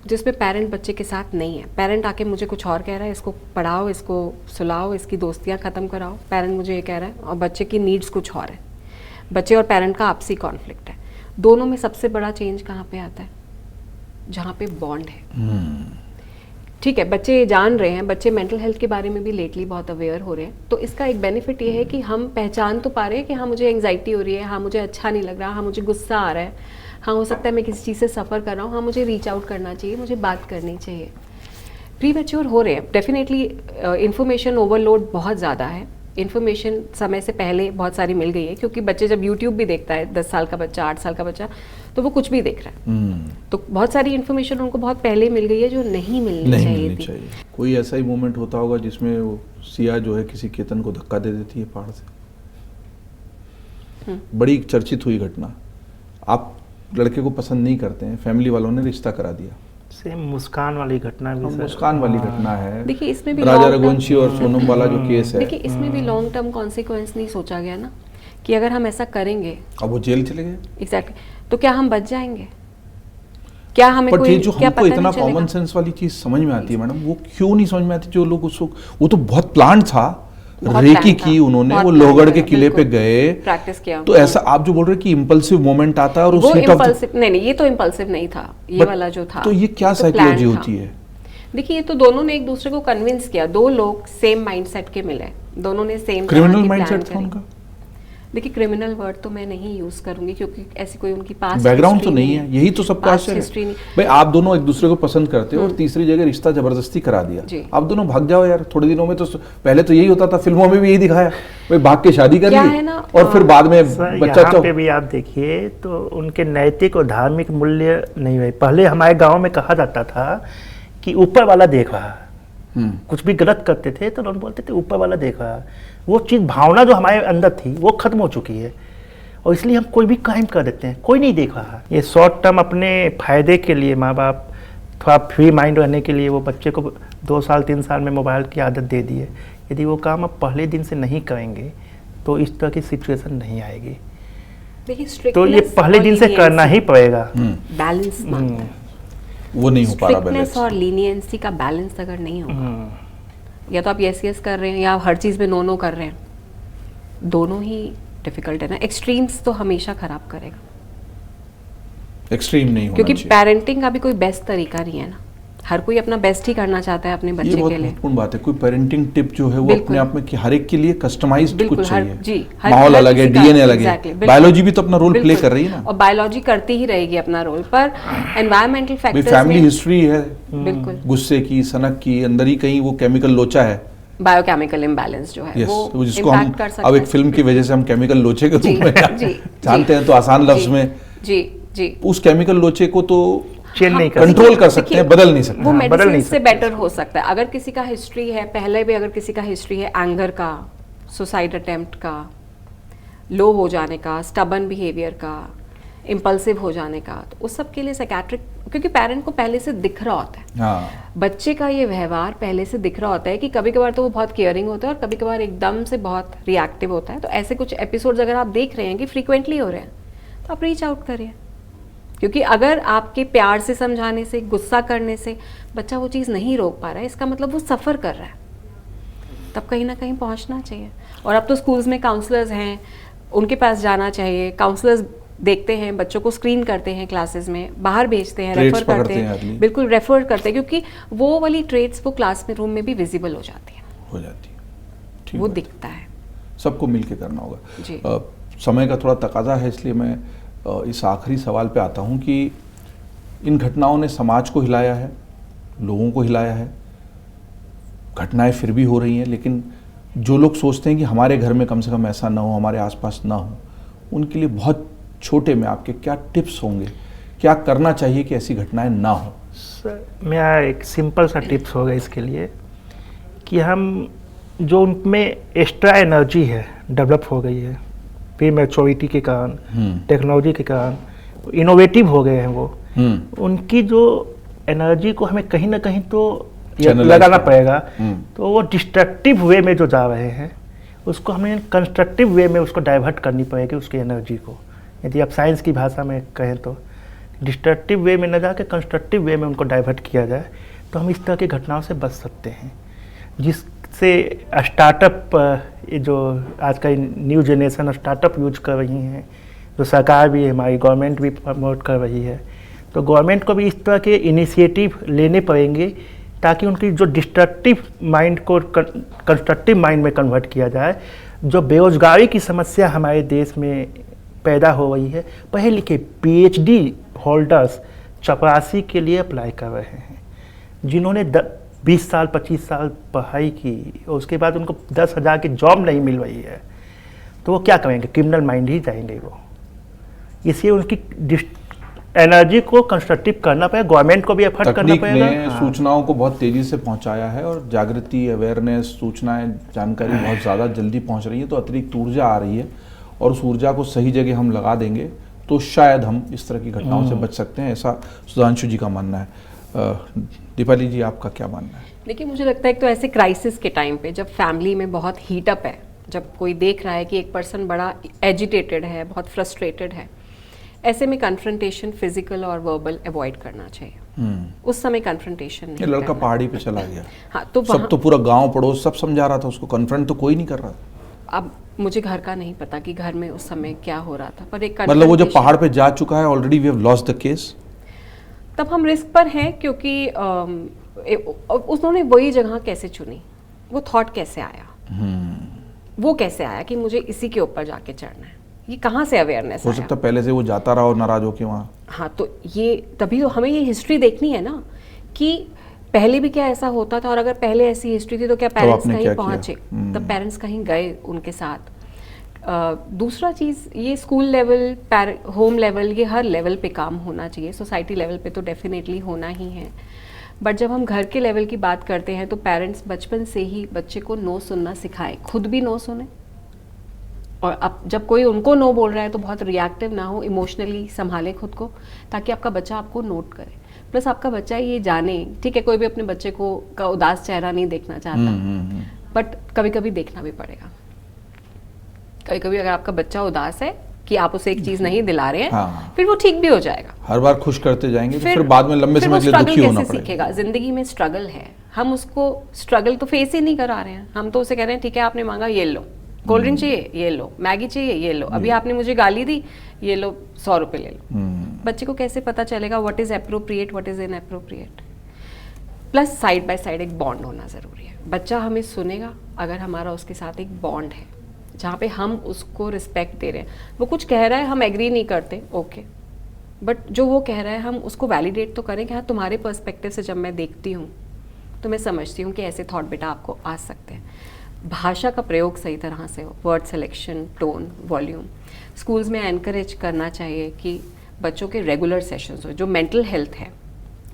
जिसमें पेरेंट बच्चे के साथ नहीं है, पेरेंट आके मुझे कुछ और कह रहा है, इसको पढ़ाओ, इसको सुलाओ, इसकी दोस्तियाँ ख़त्म कराओ, पेरेंट मुझे ये कह रहा है, और बच्चे की नीड्स कुछ और है। बच्चे और पेरेंट का आपसी कॉन्फ्लिक्ट है। दोनों में सबसे बड़ा चेंज कहाँ पे आता है? जहाँ पे बॉन्ड है। ठीक है, बच्चे जान रहे हैं, बच्चे मेंटल हेल्थ के बारे में भी लेटली बहुत अवेयर हो रहे हैं, तो इसका एक बेनिफिट ये है कि हम पहचान तो पा रहे हैं कि हाँ मुझे एंग्जाइटी हो रही है, हाँ मुझे अच्छा नहीं लग रहा, हाँ मुझे गुस्सा आ रहा है, हाँ हो सकता है मैं किसी चीज़ से सफ़र कर रहा हूँ, हाँ मुझे रीच आउट करना चाहिए, मुझे बात करनी चाहिए। प्री मैच्योर हो रहे हैं। डेफिनेटली इन्फॉर्मेशन ओवरलोड बहुत ज़्यादा है, इन्फॉर्मेशन समय से पहले बहुत सारी मिल गई है, क्योंकि बच्चे जब यूट्यूब भी देखता है, 10 साल का बच्चा, 8 साल का बच्चा, तो वो कुछ भी देख रहा है, तो बहुत सारी इन्फॉर्मेशन उनको बहुत पहले मिल गई है जो नहीं मिलनी चाहिए थी। कोई ऐसा ही मोमेंट होता होगा जिसमें वो सिया जो है किसी केतन को धक्का दे देती है पहाड़ से। बड़ी चर्चित हुई घटना, आप लड़के को पसंद नहीं करते हैं, फैमिली वालों ने रिश्ता करा दिया। सेम मुस्कान वाली घटना भी, मुस्कान वाली घटना है। देखिए, इसमें भी राजा रघुवंशी और सोनम वाला जो केस है, देखिए इसमें भी लॉन्ग टर्म कॉन्सिक्वेंस नहीं सोचा गया ना, कि अगर हम ऐसा करेंगे, अब वो जेल चले गए, एग्जैक्टली, तो क्या हम बच जाएंगे? क्या हमें कोई जो क्या हमको इतना कॉमन सेंस वाली चीज समझ में आती है मैडम, वो क्यों नहीं समझ में आती? जो लोग उसको, वो तो बहुत प्लान था, रेकी की उन्होंने, वो लोहगढ़ के किले पे गए, प्रैक्टिस किया। तो ऐसा आप जो बोल रहे हैं कि इम्पल्सिव मोमेंट आता है, और वो इम्पल्सिव नहीं, ये तो इम्पल्सिव नहीं था, ये वाला जो था, तो ये क्या साइकोलॉजी होती है? देखिए ये तो दोनों ने एक दूसरे को कन्विंस किया, दो लोग सेम माइंडसेट के मिले, दोनों ने सेम क्रिमिनल माइंडसेट था उनका। देखिए क्रिमिनल वर्ड तो मैं नहीं यूज करूंगी क्योंकि ऐसी कोई उनकी पास बैकग्राउंड तो नहीं है, यही तो सबका आश्चर्य हिस्ट्री है नहीं। भाई। आप दोनों एक दूसरे को पसंद करते हो और तीसरी जगह रिश्ता जबरदस्ती करा दिया, जी। आप दोनों भाग जाओ यार थोड़े दिनों में। तो पहले तो यही होता था, फिल्मों में भी यही दिखाया भाई, भाग के शादी कर क्या ली है ना, और फिर बाद में सर, बच्चा यहाँ पे भी आप देखिए तो उनके नैतिक और धार्मिक मूल्य नहीं हुए। पहले हमारे गांव में कहा जाता था कि ऊपर वाला देख रहा है, कुछ भी गलत करते थे तो लोग बोलते थे ऊपर वाला देख रहा है। वो चीज़ भावना जो हमारे अंदर थी वो खत्म हो चुकी है और इसलिए हम कोई भी क्राइम कर देते हैं, कोई नहीं देख रहा है। ये शॉर्ट टर्म अपने फायदे के लिए माँ बाप थोड़ा फ्री माइंड रहने के लिए वो बच्चे को 2 साल 3 साल में मोबाइल की आदत दे दी है। यदि वो काम आप पहले दिन से नहीं करेंगे तो इस तरह की सिचुएशन नहीं आएगी। देखिए तो ये पहले दिन से करना ही पड़ेगा। बैलेंस मांगता है, वो नहीं हो पा रहा स्ट्रिक्टनेस बैलेंस। और लीनियंसी का बैलेंस अगर नहीं होगा, या तो आप यस कर रहे हैं या आप हर चीज में नो कर रहे हैं, दोनों ही डिफिकल्ट है ना। एक्सट्रीम्स तो हमेशा खराब करेगा, एक्सट्रीम नहीं होना क्योंकि चाहिए। पेरेंटिंग का भी कोई बेस्ट तरीका नहीं है ना। हर कोई अपना बेस्ट ही करना चाहता है अपने ये बच्चे बहुत के लिए। महत्वपूर्ण बात है। कोई पेरेंटिंग टिप जो है वो बिल्कुल। अपने आप में कि हर एक के लिए कस्टमाइज्ड बिल्कुल, कुछ हर- चाहिए। जी, हर- माहौल हर अलग है, किसी का- डीएनए अलग exactly, है, बिल्कुल। बायोलॉजी भी तो अपना रोल प्ले बिल्कुल। कर रही है ना। और बायोलॉजी करती ही रहेगी अपना रोल, पर एनवायरमेंटल भाई फैक्टर्स फैमिली में हिस्ट्री है, बिल्कुल गुस्से की, सनक की, अंदर ही कहीं वो केमिकल लोचा है। बायोकेमिकल इम्बैलेंस जो है यस, वो जिसको हम इम्पैक्ट कर सकता अब है। एक फिल्म की वजह से हम केमिकल लोचे के जी, रूप में जी, जानते जी, हैं, तो आसान लफ्ज जी, में जी जी उस केमिकल लोचे को तो चेंज नहीं कर कंट्रोल कर सकते हैं, बदल नहीं सकते। वो हाँ, बदल नहीं मेडिसिन से सकते बेटर हो सकता है। अगर किसी का हिस्ट्री है पहले भी, अगर किसी का हिस्ट्री है एंगर का, सुसाइड अटेम्प्ट का, लो हो जाने का, स्टबन बिहेवियर का, इम्पल्सिव हो जाने का, तो उस सब के लिए साइकेट्रिक, क्योंकि पेरेंट को पहले से दिख रहा होता है, हाँ, बच्चे का ये व्यवहार पहले से दिख रहा होता है कि कभी कभार तो वो बहुत केयरिंग होता है और कभी कभार एकदम से बहुत रिएक्टिव होता है। तो ऐसे कुछ एपिसोड्स अगर आप देख रहे हैं कि फ्रीक्वेंटली हो रहे हैं तो आप रीच आउट करिए, क्योंकि अगर आपके प्यार से समझाने से, गुस्सा करने से बच्चा वो चीज़ नहीं रोक पा रहा है, इसका मतलब वो सफ़र कर रहा है, तब कहीं ना कहीं पहुंचना चाहिए। और अब तो स्कूल्स में काउंसलर्स हैं, उनके पास जाना चाहिए। काउंसलर्स देखते हैं बच्चों को, स्क्रीन करते हैं क्लासेस में, बाहर भेजते हैं, Traits रेफर करते पकड़ते हैं हैं, आदमी। बिल्कुल रेफर करते हैं, क्योंकि वो वाली ट्रेड्स वो क्लास में, रूम में भी विजिबल हो जाती है, हो जाती है। ठीक वो बात। दिखता है। सबको मिलके करना होगा। जी। समय का थोड़ा तकाजा है, इसलिए मैं इस आखिरी सवाल पे आता हूँ कि इन घटनाओं ने समाज को हिलाया है, लोगों को हिलाया है, घटनाएं फिर भी हो रही हैं, लेकिन जो लोग सोचते हैं कि हमारे घर में कम से कम ऐसा ना हो, हमारे आसपास ना हो, उनके लिए बहुत छोटे में आपके क्या टिप्स होंगे, क्या करना चाहिए कि ऐसी घटनाएं ना हो? सर मेरा एक सिंपल सा टिप्स होगा इसके लिए कि हम जो उनमें एक्स्ट्रा एनर्जी है डेवलप हो गई है फिर मैच्योरिटी के कारण, टेक्नोलॉजी के कारण, इनोवेटिव हो गए हैं वो, उनकी जो एनर्जी को हमें कहीं ना कहीं तो Channelize लगाना करना। पड़ेगा। तो वो डिस्ट्रक्टिव वे में जो जा रहे हैं उसको हमें कंस्ट्रक्टिव वे में उसको डाइवर्ट करनी पड़ेगी उसकी एनर्जी को। यदि आप साइंस की भाषा में कहें तो डिस्ट्रक्टिव वे में न जाके कंस्ट्रक्टिव वे में उनको डाइवर्ट किया जाए तो हम इस तरह की घटनाओं से बच सकते हैं, जिससे स्टार्टअप, ये जो आज का न्यू जनरेशन स्टार्टअप यूज कर रही हैं, जो सरकार भी, हमारी गवर्नमेंट भी प्रमोट कर रही है, तो गवर्नमेंट को भी इस तरह के इनिशिएटिव लेने पड़ेंगे ताकि उनकी जो डिस्ट्रक्टिव माइंड को कंस्ट्रक्टिव माइंड में कन्वर्ट किया जाए। जो बेरोजगारी की समस्या हमारे देश में पैदा हो रही है, पढ़े लिखे PhD होल्डर्स 84 के लिए अप्लाई कर रहे हैं, जिन्होंने 20 साल 25 साल पढ़ाई की और उसके बाद उनको 10,000 की जॉब नहीं मिल रही है, तो वो क्या करेंगे? क्रिमिनल माइंड ही जाएंगे वो। इसलिए उनकी एनर्जी को कंस्ट्रक्टिव करना पड़ेगा, गवर्नमेंट को भी एफर्ट करना तकनीक पड़ेगा। ने सूचनाओं को बहुत तेजी से पहुंचाया है और जागृति, अवेयरनेस, सूचनाएं, जानकारी बहुत ज़्यादा जल्दी पहुंच रही है, तो अतिरिक्त ऊर्जा आ रही है और उस ऊर्जा को सही जगह हम लगा देंगे तो शायद हम इस तरह की घटनाओं से बच सकते हैं, ऐसा सुधांशु जी का मानना है। दीपाली जी, आपका क्या मानना है? देखिए, मुझे लगता है कि तो ऐसे क्राइसिस के टाइम पे जब फैमिली में बहुत हीटअप है, जब कोई देख रहा है कि एक पर्सन बड़ा एजिटेटेड है, बहुत फ्रस्ट्रेटेड है, ऐसे में कन्फ्रंटेशन फिजिकल और वर्बल अवॉइड करना चाहिए। उस समय कन्फ्रंटेशन ये नहीं लड़का करना। पहाड़ी पे चला गया, हाँ, तो सब तो पूरा गांव पड़ोस सब समझा रहा था उसको, कन्फ्रंट तो कोई नहीं कर रहा था। अब मुझे घर का नहीं पता कि घर में उस समय क्या हो रहा था, पर एक मतलब वो जब confrontation- पहाड़ पे जा चुका है, already we have lost the case. तब हम रिस्क पर हैं, क्योंकि उन्होंने वही जगह कैसे चुनी, वो थॉट कैसे आया, वो कैसे आया कि मुझे इसी के ऊपर जाके चढ़ना है, ये कहाँ से अवेयरनेस हो आया? सकता है पहले से वो जाता रहा और नाराज होके वहाँ। हाँ, तो ये तभी तो हमें ये हिस्ट्री देखनी है ना कि पहले भी क्या ऐसा होता था, और अगर पहले ऐसी हिस्ट्री थी तो क्या पेरेंट्स आपने कहीं क्या किया? पहुंचे, तब पेरेंट्स कहीं गए उनके साथ। दूसरा चीज़, ये स्कूल लेवल, होम लेवल, ये हर लेवल पे काम होना चाहिए। सोसाइटी लेवल पे तो डेफिनेटली होना ही है, बट जब हम घर के लेवल की बात करते हैं तो पेरेंट्स बचपन से ही बच्चे को नो सुनना सिखाएं, खुद भी नो सुने, और अब जब कोई उनको नो बोल रहा है तो बहुत रिएक्टिव ना हो, इमोशनली संभालें खुद को, ताकि आपका बच्चा आपको नोट करे। प्लस आपका बच्चा ये जाने, ठीक है कोई भी अपने बच्चे को का उदास चेहरा नहीं देखना चाहता, बट कभी कभी देखना भी पड़ेगा। कभी कभी अगर आपका बच्चा उदास है कि आप उसे एक चीज नहीं दिला रहे हैं, हाँ। फिर वो ठीक भी हो जाएगा। हर बार खुश करते जाएंगे तो फिर बाद में लंबे समय के लिए दुखी होना पड़ेगा। सीखेगा, जिंदगी में स्ट्रगल है, हम उसको स्ट्रगल तो फेस ही नहीं करा रहे हैं, हम तो उसे कह रहे हैं ठीक है आपने मांगा ये लो, कोल्ड ड्रिंक चाहिए ये लो, मैगी चाहिए ये लो, अभी आपने मुझे गाली दी ये लो, 100 रुपए ले लो। बच्चे को कैसे पता चलेगा what is appropriate, what is inappropriate? Plus side by side एक बॉन्ड होना जरूरी है। बच्चा हमें सुनेगा अगर हमारा उसके साथ एक बॉन्ड है, जहाँ पे हम उसको रिस्पेक्ट दे रहे हैं। वो कुछ कह रहा है, हम एग्री नहीं करते, ओके, बट जो वो कह रहा है हम उसको वैलिडेट तो करें कि हाँ तुम्हारे पर्सपेक्टिव से जब मैं देखती हूँ तो मैं समझती हूँ कि ऐसे थॉट बेटा आपको आ सकते हैं। भाषा का प्रयोग सही तरह से हो, word selection, tone, volume. Schools में एनकरेज करना चाहिए कि बच्चों के रेगुलर सेशंस हो, जो मेंटल हेल्थ है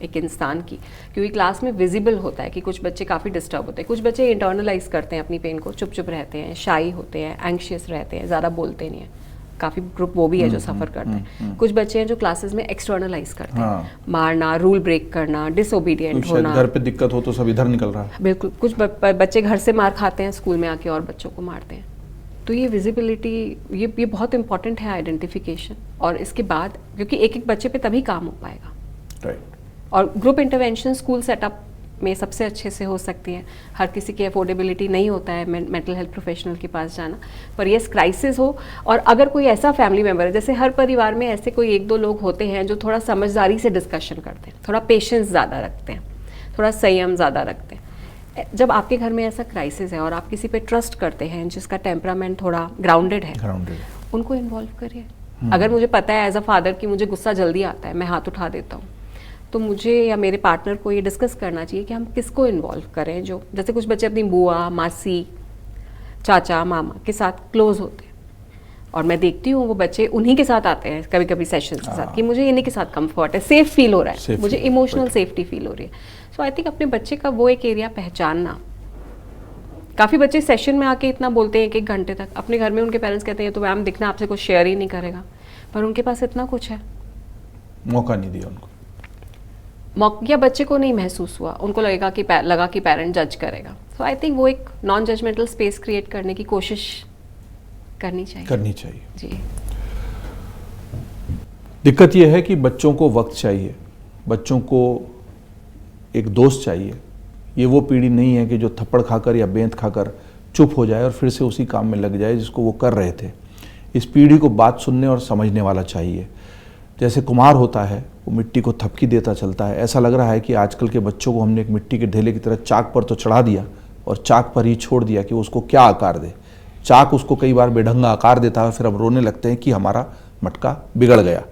एक इंसान की, क्योंकि क्लास में विजिबल होता है कि कुछ बच्चे काफ़ी डिस्टर्ब होते हैं, कुछ बच्चे इंटरनलाइज करते हैं अपनी पेन को, चुप चुप रहते हैं, शाई होते हैं, एंग्शियस रहते हैं, ज़्यादा बोलते नहीं हैं। काफ़ी ग्रुप वो भी है जो सफ़र करते हैं। कुछ बच्चे हैं जो क्लासेस में एक्सटर्नलाइज करते हैं, मारना, रूल ब्रेक करना, डिसोबीडियंट होना। घर पे दिक्कत हो तो सब इधर निकल रहा है। बिल्कुल, कुछ बच्चे घर से मार खाते हैं, स्कूल में आके और बच्चों को मारते हैं। तो ये विजिबिलिटी, ये बहुत इंपॉर्टेंट है, आइडेंटिफिकेशन। और इसके बाद क्योंकि एक एक बच्चे पे तभी काम हो पाएगा, राइट। और ग्रुप इंटरवेंशन स्कूल सेटअप में सबसे अच्छे से हो सकती है। हर किसी की अफोर्डेबिलिटी नहीं होता है मेंटल हेल्थ प्रोफेशनल के पास जाना, पर यस क्राइसिस हो, और अगर कोई ऐसा फैमिली मेम्बर है, जैसे हर परिवार में ऐसे कोई 1-2 लोग होते हैं जो थोड़ा समझदारी से डिस्कशन करते हैं, थोड़ा पेशेंस ज़्यादा रखते हैं, थोड़ा संयम ज़्यादा रखते हैं। जब आपके घर में ऐसा क्राइसिस है और आप किसी पे ट्रस्ट करते हैं जिसका टेम्परामेंट थोड़ा ग्राउंडेड है, उनको इन्वॉल्व करिए। अगर मुझे पता है एज अ फादर कि मुझे गुस्सा जल्दी आता है, मैं हाथ उठा देता हूँ, तो मुझे या मेरे पार्टनर को ये डिस्कस करना चाहिए कि हम किसको इन्वॉल्व करें। जो जैसे कुछ बच्चे अपनी बुआ, मासी, चाचा, मामा के साथ क्लोज होते हैं, और मैं देखती हूँ वो बच्चे उन्हीं के साथ आते हैं कभी कभी सेशंस के साथ, कि मुझे इन्हीं के साथ कंफर्ट है, सेफ फील हो रहा है, मुझे इमोशनल सेफ्टी फील हो रही है। सो आई थिंक अपने बच्चे का वो एक एरिया पहचानना। काफ़ी बच्चे सेशन में आके इतना बोलते हैं 1-1 घंटे तक, अपने घर में उनके पेरेंट्स कहते हैं तो मैम दिखना आपसे कुछ शेयर ही नहीं करेगा, पर उनके पास इतना कुछ है, मौका नहीं दिया उनको, या बच्चे को नहीं महसूस हुआ, उनको लगा कि पेरेंट जज करेगा। सो आई थिंक वो एक नॉन जजमेंटल स्पेस क्रिएट करने की कोशिश करनी चाहिए जी। दिक्कत यह है कि बच्चों को वक्त चाहिए, बच्चों को एक दोस्त चाहिए। ये वो पीढ़ी नहीं है कि जो थप्पड़ खाकर या बेंत खाकर चुप हो जाए और फिर से उसी काम में लग जाए जिसको वो कर रहे थे। इस पीढ़ी को बात सुनने और समझने वाला चाहिए। जैसे कुम्हार होता है, वो मिट्टी को थपकी देता चलता है, ऐसा लग रहा है कि आजकल के बच्चों को हमने एक मिट्टी के ढेले की तरह चाक पर तो चढ़ा दिया और चाक पर ही छोड़ दिया कि उसको क्या आकार दे। चाक उसको कई बार बेढंगा आकार देता है, फिर हम रोने लगते हैं कि हमारा मटका बिगड़ गया।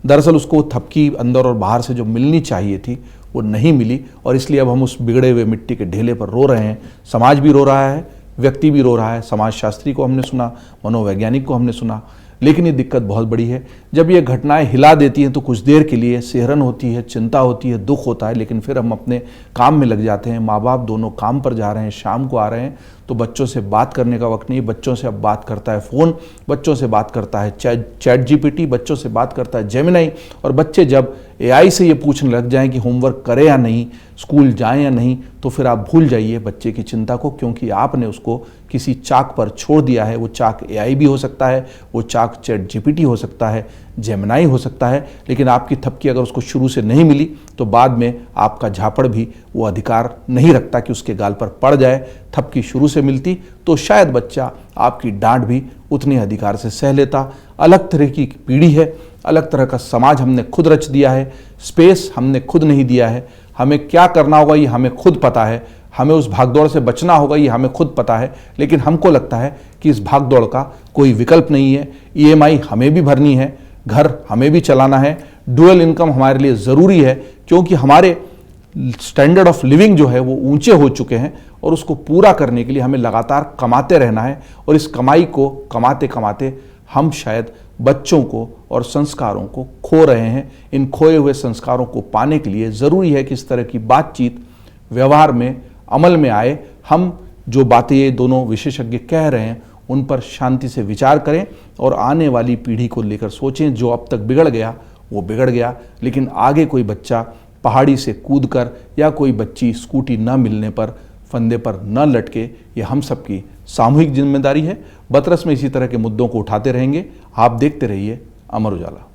दरअसल उसको थपकी अंदर और बाहर से जो मिलनी चाहिए थी वो नहीं मिली, और इसलिए अब हम उस बिगड़े हुए मिट्टी के ढेले पर रो रहे हैं। समाज भी रो रहा है, व्यक्ति भी रो रहा है, समाजशास्त्री को हमने सुना, मनोवैज्ञानिक को हमने सुना, लेकिन ये दिक्कत बहुत बड़ी है। जब ये घटनाएं हिला देती हैं तो कुछ देर के लिए सिहरन होती है, चिंता होती है, दुख होता है, लेकिन फिर हम अपने काम में लग जाते हैं। माँ बाप दोनों काम पर जा रहे हैं, शाम को आ रहे हैं, तो बच्चों से बात करने का वक्त नहीं। बच्चों से अब बात करता है फ़ोन, बच्चों से बात करता है चैट जीपीटी, बच्चों से बात करता है जेमिनी। और बच्चे जब एआई से ये पूछने लग जाएं कि होमवर्क करें या नहीं, स्कूल जाएं या नहीं, तो फिर आप भूल जाइए बच्चे की चिंता को, क्योंकि आपने उसको किसी चाक पर छोड़ दिया है। वो चाक एआई भी हो सकता है, वो चाक चैट जीपीटी हो सकता है, जेमिनी हो सकता है, लेकिन आपकी थपकी अगर उसको शुरू से नहीं मिली तो बाद में आपका झापड़ भी वो अधिकार नहीं रखता कि उसके गाल पर पड़ जाए। थपकी शुरू से मिलती तो शायद बच्चा आपकी डांट भी उतने अधिकार से सह लेता। अलग तरह की पीढ़ी है, अलग तरह का समाज हमने खुद रच दिया है, स्पेस हमने खुद नहीं दिया है। हमें क्या करना होगा ये हमें खुद पता है, हमें उस भागदौड़ से बचना होगा ये हमें खुद पता है, लेकिन हमको लगता है कि इस भागदौड़ का कोई विकल्प नहीं है। ईएमआई हमें भी भरनी है, घर हमें भी चलाना है, डुअल इनकम हमारे लिए ज़रूरी है, क्योंकि हमारे स्टैंडर्ड ऑफ लिविंग जो है वो ऊंचे हो चुके हैं और उसको पूरा करने के लिए हमें लगातार कमाते रहना है। और इस कमाई को कमाते कमाते हम शायद बच्चों को और संस्कारों को खो रहे हैं। इन खोए हुए संस्कारों को पाने के लिए ज़रूरी है कि इस तरह की बातचीत व्यवहार में अमल में आए। हम जो बातें ये दोनों विशेषज्ञ कह रहे हैं उन पर शांति से विचार करें और आने वाली पीढ़ी को लेकर सोचें। जो अब तक बिगड़ गया वो बिगड़ गया, लेकिन आगे कोई बच्चा पहाड़ी से कूदकर या कोई बच्ची स्कूटी न मिलने पर फंदे पर न लटके, ये हम सबकी सामूहिक जिम्मेदारी है। बतरस में इसी तरह के मुद्दों को उठाते रहेंगे। आप देखते रहिए अमर उजाला।